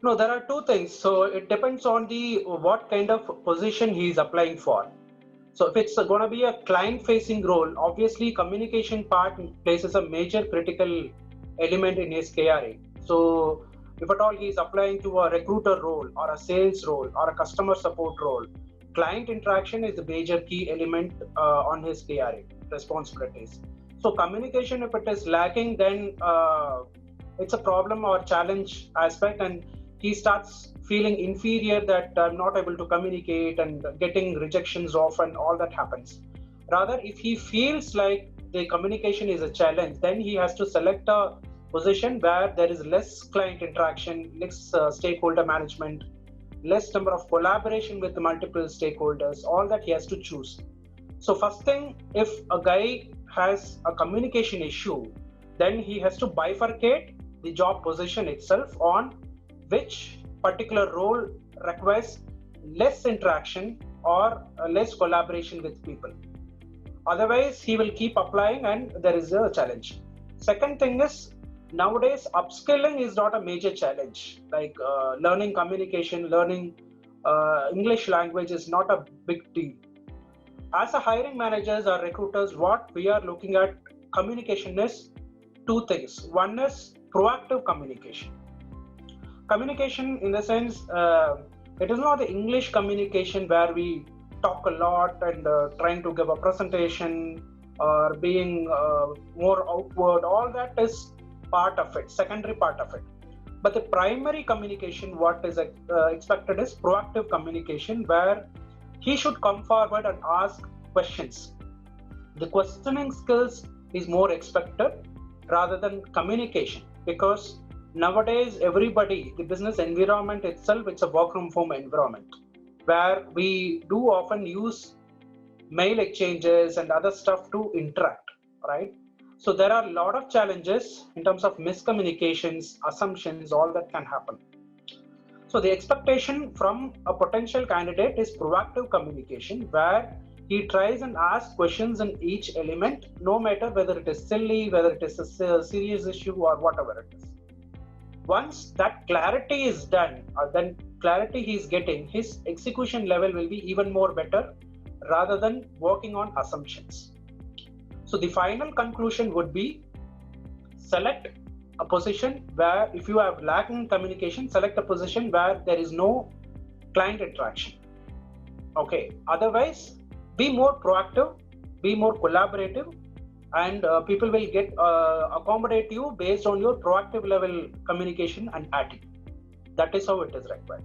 No, there are two things. So it depends on the what kind of position he is applying for. So if it's going to be a client-facing role, obviously communication part places a major critical element in his KRA. So if at all he is applying to a recruiter role or a sales role or a customer support role, client interaction is the major key element on his KRA responsibilities. So communication, if it is lacking, then it's a problem or challenge aspect, and he starts feeling inferior that I'm not able to communicate and getting rejections often, all that happens. Rather, if he feels like the communication is a challenge, then he has to select a position where there is less client interaction, less stakeholder management, less number of collaboration with the multiple stakeholders, all that he has to choose. So first thing, if a guy has a communication issue, then he has to bifurcate the job position itself on which particular role requires less interaction or less collaboration with people. Otherwise, he will keep applying and there is a challenge. Second thing is, nowadays, upskilling is not a major challenge. Like learning communication, learning English language is not a big deal. As a hiring managers or recruiters, what we are looking at communication is two things. One is proactive communication. Communication in the sense, it is not the English communication where we talk a lot and trying to give a presentation or being more outward. All that is part of it, secondary part of it. But the primary communication, what is expected is proactive communication, where he should come forward and ask questions. The questioning skills is more expected rather than communication, because nowadays everybody, the business environment itself, it's a work from home environment where we do often use mail exchanges and other stuff to interact, right? So there are a lot of challenges in terms of miscommunications, assumptions, all that can happen. So the expectation from a potential candidate is proactive communication, where he tries and asks questions in each element, no matter whether it is silly, whether it is a serious issue or whatever it is. Once that clarity is done, then clarity he is getting, his execution level will be even more better rather than working on assumptions. So the final conclusion would be, select a position where, if you have lacking communication, select a position where there is no client interaction. Okay. Otherwise, be more proactive, be more collaborative, and people will get accommodate you based on your proactive level communication and attitude. That is how it is required.